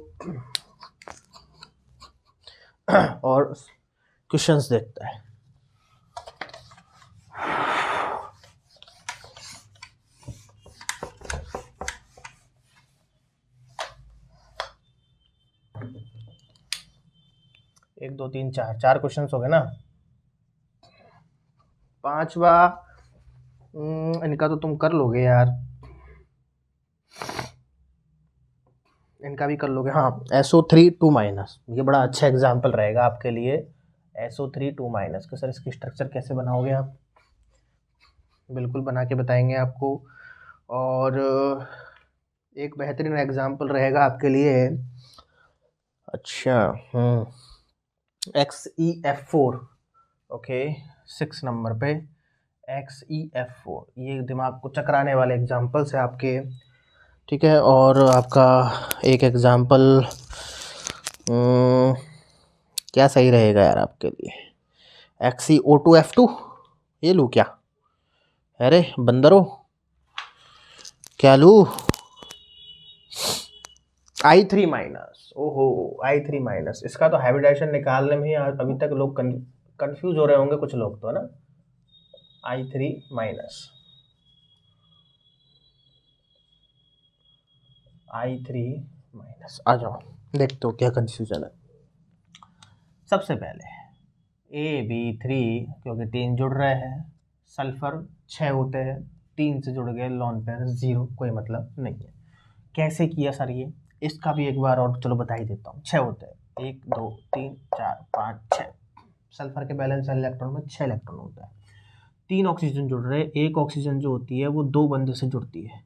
और क्वेश्चंस देखते हैं। एक दो तीन चार क्वेश्चन हो गए ना। पांचवा इनका तो तुम कर लोगे यार, इनका भी कर लोगे। हाँ SO3 2-, ये बड़ा अच्छा एग्जाम्पल रहेगा आपके लिए, SO3 2-। कि सर इसकी स्ट्रक्चर कैसे बनाओगे आप, बिल्कुल बना के बताएंगे आपको। और एक बेहतरीन एग्जाम्पल रहेगा आपके लिए, अच्छा XeF4, ओके 6 नंबर पे XeF4, ये दिमाग को चकराने वाले एग्जाम्पल्स है आपके, ठीक है। और आपका एक एग्जाम्पल क्या सही रहेगा यार आपके लिए, XeO2F2, ये लूँ क्या? अरे बंदरो, क्या लूँ? I3 माइनस, ओहो I3 माइनस, इसका तो हाइब्रिडाइजेशन निकालने में ही अभी तक लोग कंफ्यूज हो रहे होंगे कुछ लोग तो, है ना। I3 माइनस, I3 माइनस, आ जाओ देखते हो क्या कंफ्यूजन है। सबसे पहले AB3, क्योंकि 3 जुड़ रहे हैं, सल्फर 6 होते हैं, 3 से जुड़ गए, लॉन पेयर 0, कोई मतलब नहीं है। कैसे किया सर ये, इसका भी एक बार और चलो बता ही देता हूँ। 6 होते हैं, 1 2 3 4 5 6, सल्फर के बैलेंस इलेक्ट्रॉन में 6 इलेक्ट्रॉन होता है। 3 ऑक्सीजन जुड़ रहे हैं, एक ऑक्सीजन जो होती है वो 2 बंध से जुड़ती है,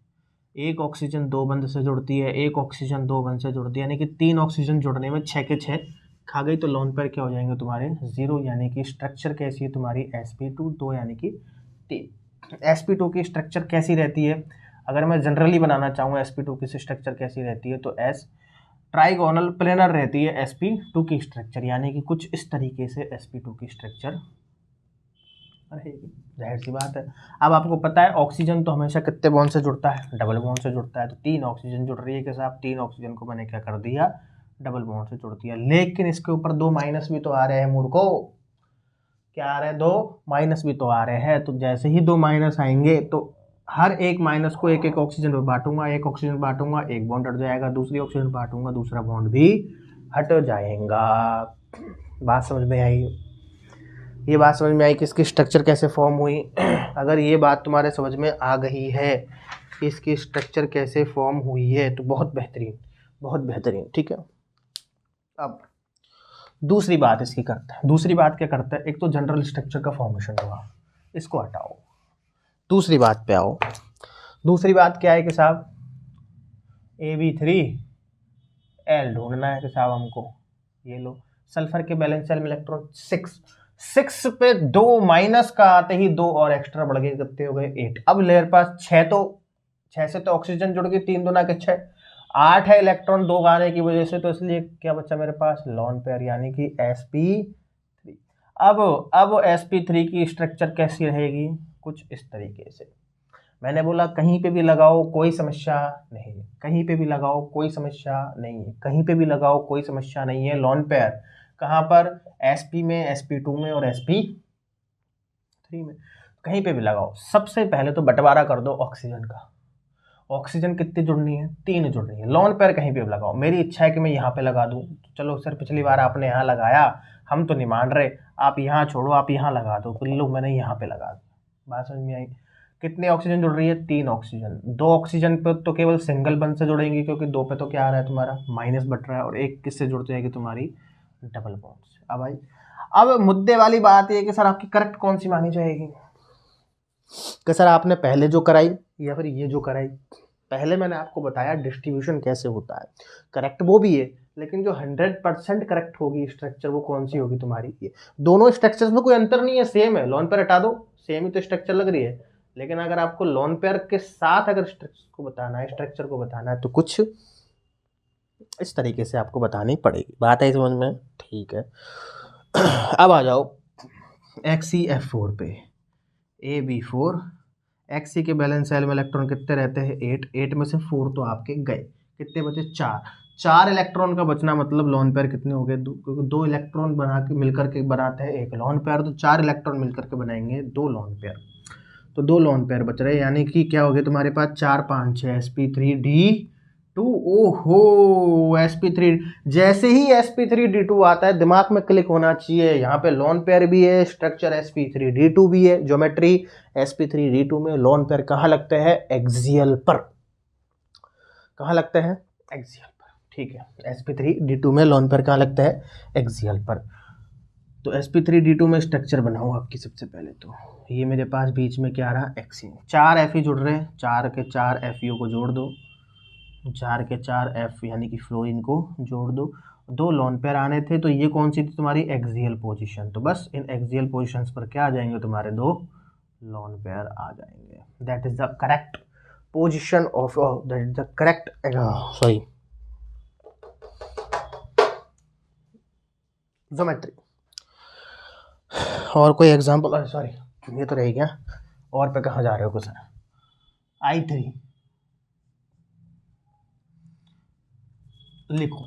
एक ऑक्सीजन 2 बंध से जुड़ती है, एक ऑक्सीजन 2 बंध से जुड़ती है, यानी कि 3 ऑक्सीजन जुड़ने में 6 के 6 खा गई, तो लोन पेयर क्या हो जाएंगे तुम्हारे 0, यानी कि स्ट्रक्चर कैसी है तुम्हारी sp2 2, यानी कि 3। sp2 की स्ट्रक्चर कैसी रहती है, अगर मैं जनरली बनाना चाहूँ sp2 की स्ट्रक्चर कैसी रहती है, तो s ट्राइगोनल प्लेनर रहती है sp2 की स्ट्रक्चर, यानी कि कुछ इस तरीके से sp2 की स्ट्रक्चर रहेगी। जाहिर सी बात है। अब आपको पता है ऑक्सीजन तो हमेशा कितने बॉन्ड से जुड़ता है, डबल बॉन्ड से जुड़ता है, तो 3 ऑक्सीजन जुड़ रही है के साथ, 3 ऑक्सीजन को मैंने क्या कर दिया, डबल बॉन्ड से जुड़ दिया। लेकिन इसके ऊपर 2 माइनस भी तो आ रहे हैं मूर्खो, क्या आ रहे हैं, 2 माइनस भी तो आ रहे हैं। तो जैसे ही 2 माइनस आएंगे तो हर एक माइनस को एक एक ऑक्सीजन पे बांटूंगा, एक ऑक्सीजन बांटूंगा, एक बॉन्ड हट जाएगा, दूसरी ऑक्सीजन बांटूंगा, दूसरा बॉन्ड भी हट जाएगा। बात समझ में आई? ये बात समझ में आई कि इसकी स्ट्रक्चर कैसे फॉर्म हुई। अगर ये बात तुम्हारे समझ में आ गई है कि इसकी स्ट्रक्चर कैसे फॉर्म हुई है, तो बहुत बेहतरीन, बहुत बेहतरीन, ठीक है। अब दूसरी बात इसकी करते हैं। दूसरी बात क्या करता है, एक तो जनरल स्ट्रक्चर का फॉर्मेशन हुआ, इसको हटाओ, दूसरी बात पे आओ। दूसरी बात क्या है कि साहब AB3L ढूंढना है कि साहब हमको। ये लो, सल्फर के बैलेंस शेल में इलेक्ट्रॉन 6 पे 2 माइनस का आते ही 2 और एक्स्ट्रा बढ़ गए, कितने हो गए 8। अब लेयर पास 6, तो 6 से तो ऑक्सीजन जुड़ गई, 3 दूना के 6, 8 है इलेक्ट्रॉन 2 आने की वजह से, तो इसलिए क्या बचा मेरे पास, लॉन पेयर, यानी कि sp3। अब sp3 की स्ट्रक्चर कैसी रहेगी, कुछ इस तरीके से। मैंने बोला कहीं पे भी लगाओ कोई समस्या नहीं है, कहीं पे भी लगाओ कोई समस्या नहीं है, कहीं पे भी लगाओ कोई समस्या नहीं है। लॉन पेयर कहाँ पर, sp में, sp2 में और sp3 में, कहीं पे भी लगाओ। सबसे पहले तो बंटवारा कर दो ऑक्सीजन का। ऑक्सीजन कितनी जुड़नी है, 3 जुड़नी है। लॉन पेयर कहीं पे भी लगाओ, मेरी इच्छा है कि मैं यहाँ पे लगा दूँ, चलो सर पिछली बार आपने यहाँ लगाया, हम तो नहीं मान रहे, आप यहाँ छोड़ो, आप यहाँ लगा दो, तो लो मैंने यहाँ पे लगा दिया। बात समझ में आई? कितने ऑक्सीजन जुड़ रही है, 3 ऑक्सीजन। 2 ऑक्सीजन पे तो केवल सिंगल बंध से जुड़ेंगी, क्योंकि 2 पे तो क्या आ रहा है तुम्हारा माइनस बट रहा है, और 1 किससे जुड़ जाएगी तुम्हारी, डबल बॉन्ड से। अब भाई, अब मुद्दे वाली बात ये कि सर आपकी करेक्ट कौन सी मानी जाएगी, कि सर आपने पहले जो कराई या फिर ये जो कराई। पहले मैंने आपको बताया डिस्ट्रीब्यूशन कैसे होता है, करेक्ट वो भी है, लेकिन जो 100% करेक्ट होगी स्ट्रक्चर वो कौन सी होगी तुम्हारी, ये। दोनों स्ट्रक्चर्स में कोई अंतर नहीं है, सेम है। लॉन पेयर हटा दो, सेम ही तो स्ट्रक्चर लग रही है, लेकिन अगर आपको लॉन पेयर के साथ अगर स्ट्रक्चर को बताना है, स्ट्रक्चर को बताना है, तो कुछ इस तरीके से आपको बतानी पड़ेगी। बात है समझ में? ठीक है। अब आ जाओ XeF4 पे, AB4, Xe के बैलेंस सेल में इलेक्ट्रॉन कितने रहते हैं, 8 में से 4 तो आपके गए, कितने बचे, 4 इलेक्ट्रॉन का बचना, मतलब लॉन पेयर कितने हो गए, क्योंकि 2 इलेक्ट्रॉन बना के मिलकर के बनाते हैं एक लॉन पेयर, तो 4 इलेक्ट्रॉन मिलकर के बनाएंगे 2 लॉन पेयर, तो 2 लॉन पेयर बच रहे हैं, यानी कि क्या हो गया तुम्हारे पास 4 5 6 sp3d2। ओहो, sp3, जैसे ही sp3d2 आता है दिमाग में क्लिक होना चाहिए, यहाँ पे लॉन पेयर भी है, स्ट्रक्चर sp3d2 भी है, ज्योमेट्री sp3d2 में लॉन पेयर कहाँ लगते हैं, एक्सियल पर। कहाँ लगते हैं, एक्सियल पर, ठीक है। sp3d2 में लॉन पेयर कहाँ लगता है, एक्सियल पर। तो sp3d2 में स्ट्रक्चर बनाओ आपकी। सबसे पहले तो ये मेरे पास बीच में क्या रहा, Xe, 4 Fe जुड़ रहे हैं, 4 के 4 FeO को जोड़ दो, 4 के 4 F यानी कि फ्लोरीन को जोड़ दो। 2 लॉन पेयर आने थे, तो ये कौन सी थी तुम्हारी, एक्सियल पोजीशन, तो बस इन एक्सियल पोजीशंस पर क्या आ जाएंगे तुम्हारे 2 लोन पेयर आ जाएंगे। That is the correct position of, that is the correct, sorry, geometry. और कोई एग्जांपल, सॉरी ये तो रह गया, और पे कहाँ जा रहे हो कुछ? I3 लिखो,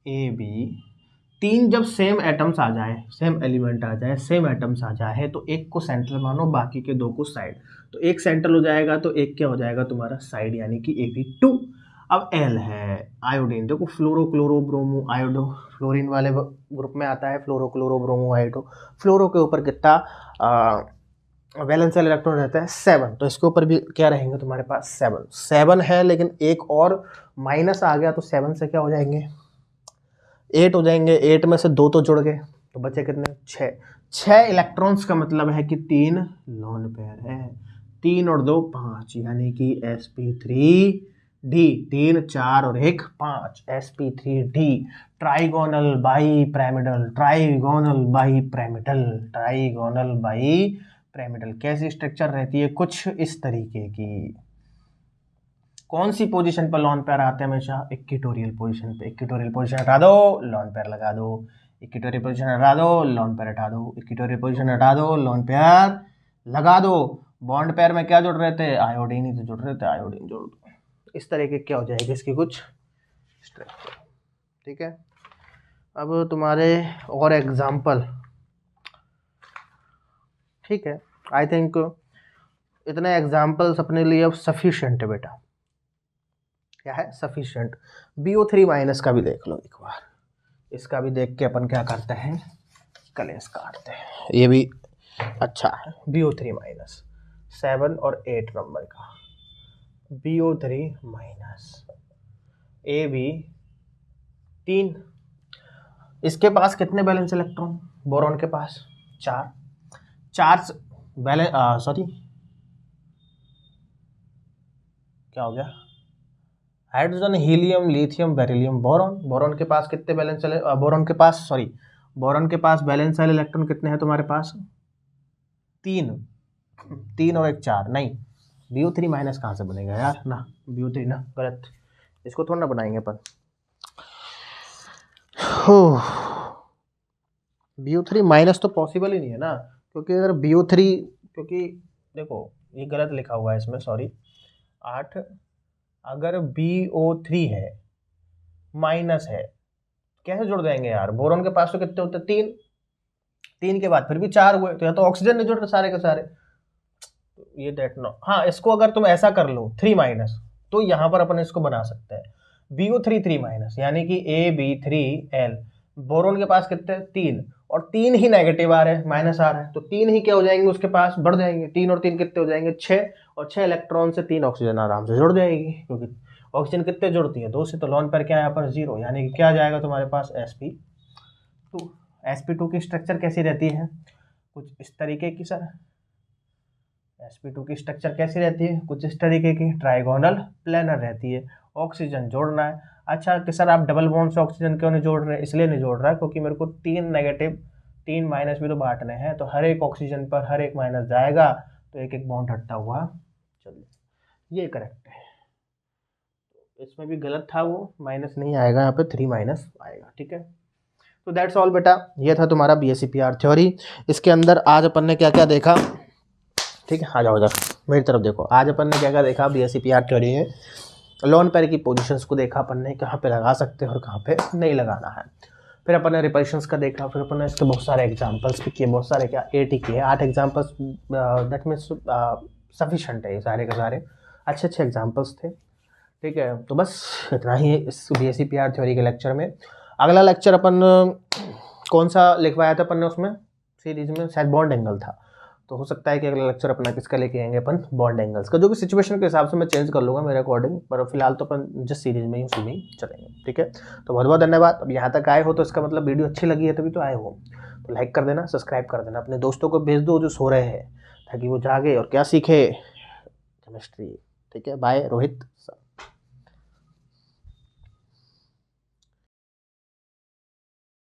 ए बी, तीन जब सेम एटम्स आ जाए, सेम एलिमेंट आ जाए, सेम एटम्स आ जाए, तो एक को सेंट्रल मानो, बाकी के दो को साइड। तो एक सेंट्रल हो जाएगा तो एक क्या हो जाएगा तुम्हारा साइड, यानी कि Ab2। अब एल है आयोडीन, देखो fluoro chloro bromo iodo, fluorine वाले ग्रुप में आता है फ्लोरो क्लोरो ब्रोमो आयोडो। फ्लोरो के ऊपर कितना वैलेंशियल इलेक्ट्रॉन रहता है 7, तो इसके ऊपर भी क्या रहेंगे तुम्हारे पास 7 है, लेकिन एक और माइनस आ गया तो 7 से क्या हो जाएंगे 8 हो जाएंगे। 8 में से 2 तो जुड़ गए तो बचे कितने 6 इलेक्ट्रॉन्स का मतलब है कि 3 लोन पेयर है, 3 और 2 5, यानी कि sp3d, 3 4 और 1 5, sp3d trigonal bi pyramidal, trigonal bi pyramidal, trigonal bi pyramidal. कैसी स्ट्रक्चर रहती है, कुछ इस तरीके की। कौन सी पोजीशन पर लोन पेयर आते हैं हमेशा, इक्वेटोरियल पोजीशन पे। इक्वेटोरियल पोजीशन हटा दो, लोन पेयर लगा दो, इक्वेटोरियल पोजीशन हटा दो, लोन पेयर हटा दो, इक्वेटोरियल पोजीशन हटा दो, लोन पेयर लगा दो। बॉन्ड पेयर में क्या जुड़ रहे थे, आयोडीन ही तो जुड़ रहे थे, आयोडीन जोड़ दो। इस तरह के क्या हो जाएगी इसकी कुछ स्ट्रक्चर, ठीक है। अब तुम्हारे और एग्जाम्पल, ठीक है, आई थिंक इतने एग्जाम्पल्स अपने लिए अब सफिशिएंट है बेटा। क्या है सफिशिएंट। BO3 माइनस का भी देख लो एक बार, इसका भी देख के अपन क्या करते हैं, कलेश काटते हैं। ये भी अच्छा है, BO3 माइनस 7 और 8 नंबर का, BO3 माइनस AB 3। इसके पास कितने बैलेंस इलेक्ट्रॉन, बोरॉन के पास 4 बैलेंस, सॉरी क्या हो गया, hydrogen, helium, lithium, beryllium, boron. Boron के पास कितने बैलेंस, बोरॉन के पास, सॉरी बोरॉन के पास बैलेंस वाले इलेक्ट्रॉन कितने हैं तुम्हारे पास, 3 और 1 4। नहीं, BO3 माइनस कहाँ से बनेगा यार, ना BO3 ना, गलत, इसको थोड़ा ना बनाएंगे अपन। BO3 माइनस तो पॉसिबल ही नहीं है ना, क्योंकि अगर BO3, क्योंकि देखो ये गलत लिखा हुआ है इसमें, सॉरी 8, अगर BO3 है माइनस है कैसे जुड़ जाएंगे यार, बोरॉन के पास तो कितने होते हैं 3 के बाद फिर भी 4 हुए, तो या तो ऑक्सीजन नहीं जुड़ रहे सारे के सारे, ये दैट नो। हाँ, इसको अगर तुम ऐसा कर लो 3 माइनस, तो यहाँ पर अपन इसको बना सकते हैं BO3 3 माइनस, यानी कि AB3L। बोरॉन के पास कितने 3, और 3 ही नेगेटिव आ रहे हैं, माइनस आ रहा है, तो 3 ही क्या हो जाएंगे उसके पास, बढ़ जाएंगे। 3 और 3 कितने हो जाएंगे 6, और 6 इलेक्ट्रॉन से 3 ऑक्सीजन आराम से जुड़ जाएगी, क्योंकि ऑक्सीजन कितने जुड़ती है 2 से, तो लोन पर क्या है यहाँ पर 0, यानी कि क्या आ जाएगा तुम्हारे पास sp2। sp2 की स्ट्रक्चर कैसी रहती है, कुछ इस तरीके की सर, sp2 की स्ट्रक्चर कैसी रहती है, कुछ इस तरीके की, ट्राइगोनल प्लेनर रहती है। ऑक्सीजन जोड़ना है, अच्छा कि सर आप डबल बॉन्ड से ऑक्सीजन क्यों नहीं जोड़ रहे, इसलिए नहीं जोड़ रहा क्योंकि मेरे को 3 नेगेटिव 3 माइनस भी तो बांटने हैं, तो हर एक ऑक्सीजन पर हर एक माइनस जाएगा, तो एक एक बॉन्ड हटता हुआ चलिए, ये करेक्ट है। इसमें भी गलत था, वो माइनस नहीं आएगा यहाँ पे, 3 माइनस आएगा, ठीक है। तो दैट्स ऑल बेटा, ये था तुम्हारा BSc-PR थ्योरी। इसके अंदर आज अपन ने क्या क्या देखा, ठीक है, आ जाओ मेरी तरफ देखो, आज अपन ने क्या क्या देखा BSc-PR थ्योरी में। लोन पेयर की पोजीशंस को देखा अपन ने, कहाँ पे लगा सकते हैं और कहाँ पे नहीं लगाना है। फिर अपन ने रिपल्शंस का देखा, फिर अपन ने इसके बहुत सारे एग्जांपल्स भी किए, बहुत सारे क्या 8 ही किए, 8 एग्जांपल्स, दैट मीन्स सफिशेंट है ये सारे के सारे, अच्छे अच्छे एग्जांपल्स थे, ठीक है। तो बस इतना ही इस BSc-PR थ्योरी के लेक्चर में। अगला लेक्चर अपन कौन सा लिखवाया था अपन ने उसमें सीरीज में, शायद बॉन्ड एंगल था, तो हो सकता है कि अगला लेक्चर अपना किसका लेके आएंगे अपन, बॉन्ड एंगल्स का, जो कि सिचुएशन के हिसाब से मैं चेंज कर लूँगा मेरे अकॉर्डिंग, पर फिलहाल तो अपन जिस सीरीज में ही उसी में ही चलेंगे, ठीक है। तो बहुत बहुत धन्यवाद। अब यहाँ तक आए हो तो इसका मतलब वीडियो अच्छी लगी है तभी तो आए हो, तो लाइक कर देना, सब्सक्राइब कर देना, अपने दोस्तों को भेज दो जो सो रहे हैं, ताकि वो जागे और क्या सीखे, केमिस्ट्री, ठीक है। बाय रोहित।